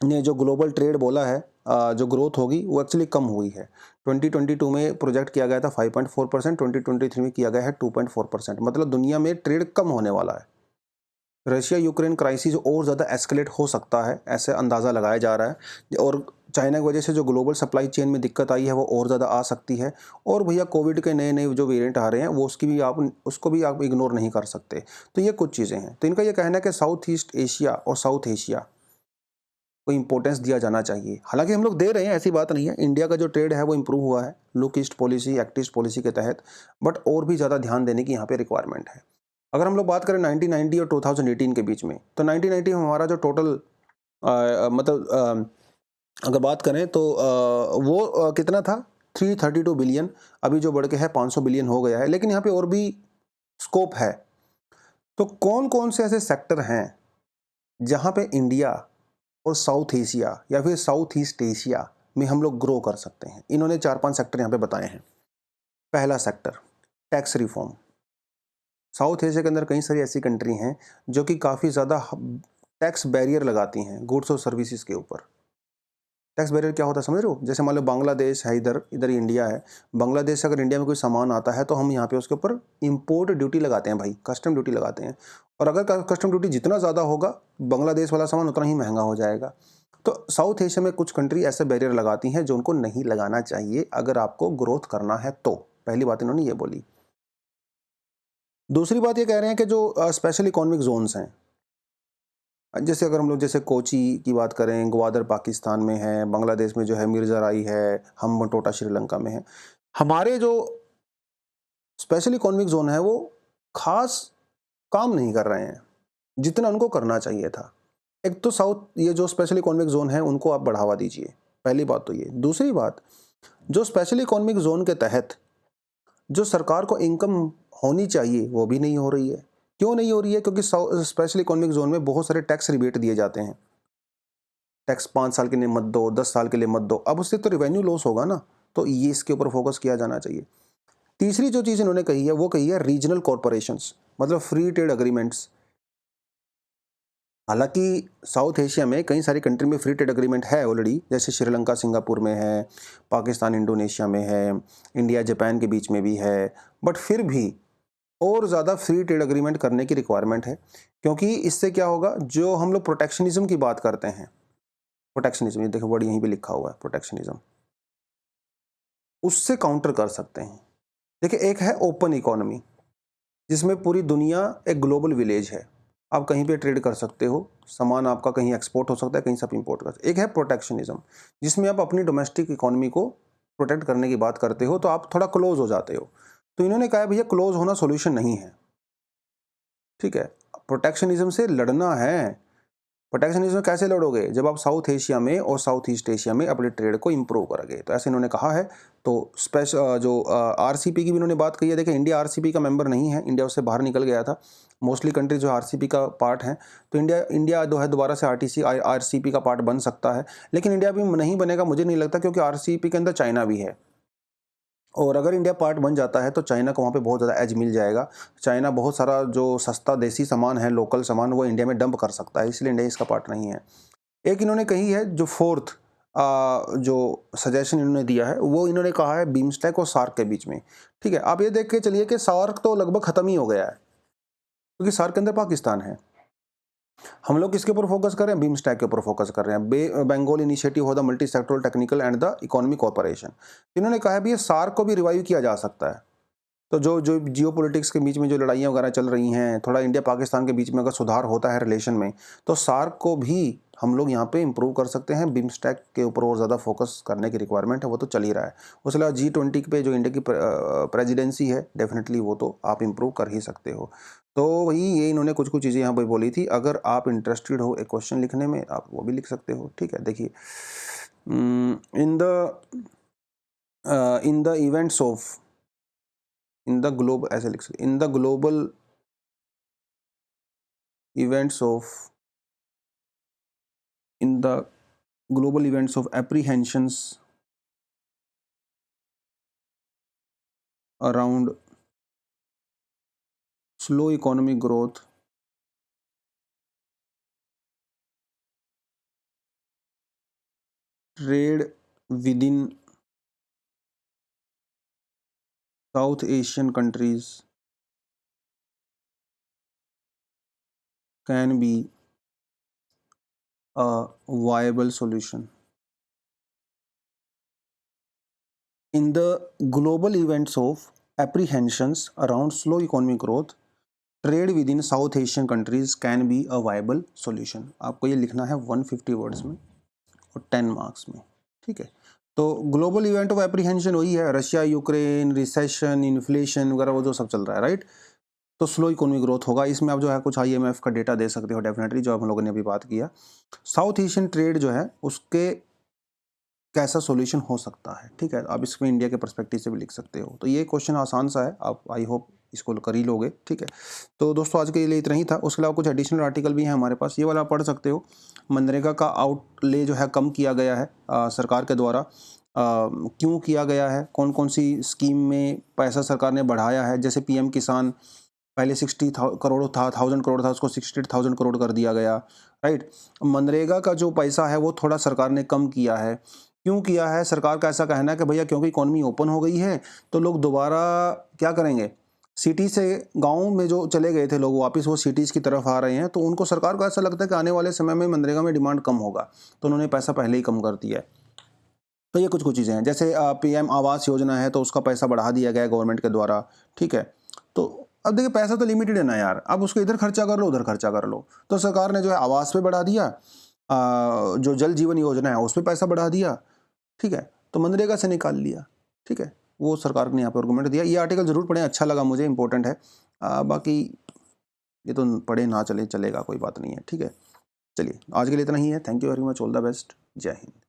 ने जो ग्लोबल ट्रेड बोला है, जो ग्रोथ होगी वो एक्चुअली कम हुई है। 2022 में प्रोजेक्ट किया गया था 5.4%, 2023 में किया गया है 2.4%, मतलब दुनिया में ट्रेड कम होने वाला है। रशिया यूक्रेन क्राइसिस और ज़्यादा एस्केलेट हो सकता है, ऐसे अंदाज़ा लगाया जा रहा है, और चाइना की वजह से जो ग्लोबल सप्लाई चेन में दिक्कत आई है वो और ज़्यादा आ सकती है। और भैया कोविड के नए नए जो वेरिएंट आ रहे हैं वो उसको भी आप इग्नोर नहीं कर सकते। तो ये कुछ चीज़ें हैं। तो इनका ये कहना है कि साउथ ईस्ट एशिया और साउथ एशिया को इम्पोर्टेंस दिया जाना चाहिए। हालांकि हम लोग दे रहे हैं, ऐसी बात नहीं है, इंडिया का जो ट्रेड है वो इम्प्रूव हुआ है look east policy, act east policy के तहत, बट और भी ज़्यादा ध्यान देने की यहाँ पे रिक्वायरमेंट है। अगर हम लोग बात करें 1990 और 2018 के बीच में, तो 1990 में हमारा जो टोटल मतलब अगर बात करें तो वो कितना था 332 बिलियन, अभी जो बढ़ के है 500 बिलियन हो गया है, लेकिन यहाँ पे और भी स्कोप है। तो कौन कौन से ऐसे सेक्टर हैं जहाँ पे इंडिया और साउथ एशिया या फिर साउथ ईस्ट एशिया में हम लोग ग्रो कर सकते हैं? इन्होंने 4-5 सेक्टर यहाँ पे बताए हैं। पहला sector, tax reform. South Asia के अंदर कई सारी ऐसी कंट्री हैं जो कि काफ़ी ज़्यादा टैक्स बैरियर लगाती हैं गुड्स और सर्विसेज के ऊपर। टैक्स बैरियर क्या होता है समझ रहे हो? जैसे मान लो बांग्लादेश है, इधर इधर इंडिया है। बांग्लादेश से अगर इंडिया में कोई सामान आता है तो हम यहाँ पे उसके ऊपर इंपोर्ट ड्यूटी लगाते हैं भाई, कस्टम ड्यूटी लगाते हैं। और अगर कस्टम ड्यूटी जितना ज़्यादा होगा, बांग्लादेश वाला सामान उतना ही महंगा हो जाएगा। तो साउथ एशिया में कुछ कंट्री ऐसे बैरियर लगाती हैं जो उनको नहीं लगाना चाहिए अगर आपको ग्रोथ करना है तो। पहली बात इन्होंने ये बोली। दूसरी बात ये कह रहे हैं कि जो स्पेशल इकोनॉमिक जोन्स हैं, जैसे अगर हम लोग जैसे कोची की बात करें, ग्वादर पाकिस्तान में है, बांग्लादेश में जो है मिर्ज़राई है, हम्बनटोटा श्रीलंका में है। हमारे जो स्पेशल इकोनॉमिक जोन है वो खास काम नहीं कर रहे हैं जितना उनको करना चाहिए था। एक तो साउथ ये जो स्पेशल इकोनॉमिक जोन है उनको आप बढ़ावा दीजिए, पहली बात तो ये। दूसरी बात, जो स्पेशल इकोनॉमिक जोन के तहत जो सरकार को इनकम होनी चाहिए वो भी नहीं हो रही है। क्यों नहीं हो रही है? क्योंकि स्पेशल इकोनॉमिक जोन में बहुत सारे टैक्स रिबेट दिए जाते हैं। टैक्स 5 साल के लिए मत दो, 10 साल के लिए मत दो, अब उससे तो रेवेन्यू लॉस होगा ना। तो ये इसके ऊपर फोकस किया जाना चाहिए। तीसरी जो चीज़ इन्होंने कही है वो कही है रीजनल कॉरपोरेशंस, मतलब फ्री ट्रेड एग्रीमेंट्स। हालांकि साउथ एशिया में कई सारी कंट्री में फ्री ट्रेड एग्रीमेंट है ऑलरेडी, जैसे श्रीलंका सिंगापुर में है, पाकिस्तान इंडोनेशिया में है, इंडिया जापान के बीच में भी है। बट फिर भी और ज़्यादा फ्री ट्रेड एग्रीमेंट करने की रिक्वायरमेंट है, क्योंकि इससे क्या होगा, जो हम लोग प्रोटेक्शनिज्म की बात करते हैं, प्रोटेक्शनिज्म, ये देखो वर्ड यहीं पे लिखा हुआ है प्रोटेक्शनिज्म, उससे काउंटर कर सकते हैं। देखिए, एक है ओपन इकोनॉमी जिसमें पूरी दुनिया एक ग्लोबल विलेज है, आप कहीं पे ट्रेड कर सकते हो, सामान आपका कहीं एक्सपोर्ट हो सकता है, कहीं से आप इंपोर्ट कर सकते हो। एक है प्रोटेक्शनिज्म जिसमें आप अपनी डोमेस्टिक इकोनॉमी को प्रोटेक्ट करने की बात करते हो, तो आप थोड़ा क्लोज हो जाते हो। तो इन्होंने कहा भैया क्लोज होना सोल्यूशन नहीं है, ठीक है, प्रोटेक्शनिज्म से लड़ना है। प्रोटेक्शनिज्म कैसे लड़ोगे? जब आप साउथ एशिया में और साउथ ईस्ट एशिया में अपने ट्रेड को इंप्रूव करोगे, तो ऐसे इन्होंने कहा है। तो स्पेशल जो आरसीपी की भी इन्होंने बात कही है। देखिए, इंडिया आरसीपी का मेंबर नहीं है, इंडिया उससे बाहर निकल गया था। मोस्टली कंट्री जो आरसीपी का पार्ट है, तो इंडिया जो है दोबारा से आरसीपी का पार्ट बन सकता है, लेकिन इंडिया भी नहीं बनेगा मुझे नहीं लगता, क्योंकि आरसीपी के अंदर चाइना भी है। और अगर इंडिया पार्ट बन जाता है तो चाइना को वहाँ पे बहुत ज़्यादा एज मिल जाएगा। चाइना बहुत सारा जो सस्ता देसी सामान है, लोकल सामान, वो इंडिया में डंप कर सकता है, इसलिए इंडिया इसका पार्ट नहीं है। एक इन्होंने कही है जो फोर्थ जो सजेशन इन्होंने दिया है, वो इन्होंने कहा है बीमस्टेक और सार्क के बीच में। ठीक है, आप ये देख के चलिए कि सार्क तो लगभग ख़त्म ही हो गया है, क्योंकि सार्क के अंदर पाकिस्तान है। हम लोग किसके ऊपर फोकस कर रहे हैं? बीमस्टैक के ऊपर फोकस कर रहे हैं, Bengal initiative for the multi sectoral technical and the economic cooperation. इन्होंने कहा है भी ये सार्क को भी रिवाइव किया जा सकता है। तो जो जो जियोपॉलिटिक्स के बीच में जो लड़ाइयाँ वगैरह चल रही हैं, थोड़ा इंडिया पाकिस्तान के बीच में अगर सुधार होता है रिलेशन में, तो सार्क को भी हम लोग यहाँ पे इंप्रूव कर सकते हैं। बीमस्टैक के ऊपर और ज़्यादा फोकस करने की रिक्वायरमेंट है, वो तो चल ही रहा है। उसके अलावा G20 पे जो इंडिया की प्रेसिडेंसी है, डेफिनेटली वो तो आप इंप्रूव कर ही सकते हो। तो वही ये इन्होंने कुछ कुछ चीज़ें यहाँ पे बोली थी। अगर आप इंटरेस्टेड हो एक क्वेश्चन लिखने में, आप वो भी लिख सकते हो। ठीक है, देखिए, in the events of in the globe, ऐसे लिख सकते, in the global events of in the global events of apprehensions around slow economic growth, trade with in south Asian countries can be a viable solution. In the global events of apprehensions around slow economic growth, trade within South Asian countries can be a viable solution. आपको ये लिखना है 150 words में और 10 marks में। ठीक है, तो ग्लोबल इवेंट ऑफ एप्रीहेंशन वही है, रशिया यूक्रेन, रिसेशन, इन्फ्लेशन वगैरह, वो जो सब चल रहा है, राइट। तो स्लो इकोनॉमिक ग्रोथ होगा, इसमें आप जो है कुछ IMF का डेटा दे सकते हो डेफिनेटली, जो हम लोगों ने अभी बात किया। साउथ एशियन ट्रेड जो है उसके कैसा सॉल्यूशन हो सकता है, ठीक है। आप इसमें इंडिया के पर्सपेक्टिव से भी लिख सकते हो। तो ये क्वेश्चन आसान सा है, आप आई होप इसको कर ही लोगे, ठीक है। तो दोस्तों आज के लिए इतना ही था। उसके अलावा कुछ एडिशनल आर्टिकल भी हैं हमारे पास, ये वाला आप पढ़ सकते हो। मनरेगा का आउटले जो है कम किया गया है सरकार के द्वारा। क्यों किया गया है, कौन कौन सी स्कीम में पैसा सरकार ने बढ़ाया है, जैसे पीएम किसान पहले 60,000 करोड़ था, उसको 60,000 करोड़ कर दिया गया, राइट। मनरेगा का जो पैसा है वो थोड़ा सरकार ने कम किया है। क्यों किया है? सरकार का ऐसा कहना है कि भैया क्योंकि इकोनॉमी ओपन हो गई है तो लोग दोबारा क्या करेंगे, सिटी से गाँव में जो चले गए थे लोग वापस वो सिटीज़ की तरफ आ रहे हैं, तो उनको सरकार को ऐसा लगता है कि आने वाले समय में मनरेगा में डिमांड कम होगा, तो उन्होंने पैसा पहले ही कम कर दिया है। तो ये कुछ चीज़ें हैं, जैसे पीएम आवास योजना है तो उसका पैसा बढ़ा दिया गया है गवर्नमेंट के द्वारा, ठीक है। तो अब देखिए पैसा तो लिमिटेड है ना यार, अब उसको इधर खर्चा कर लो उधर खर्चा कर लो। तो सरकार ने जो है आवास पे बढ़ा दिया, जो जल जीवन योजना है उस पर पैसा बढ़ा दिया, ठीक है। तो मनरेगा से निकाल लिया, ठीक है। वो सरकार ने यहाँ पे आर्गूमेंट दिया। ये आर्टिकल जरूर पढ़ें, अच्छा लगा मुझे, इंपॉर्टेंट है। बाकी ये तो पढ़े ना चले चलेगा, कोई बात नहीं है, ठीक है। चलिए आज के लिए इतना ही है। Thank you very much, all the best, जय हिंद।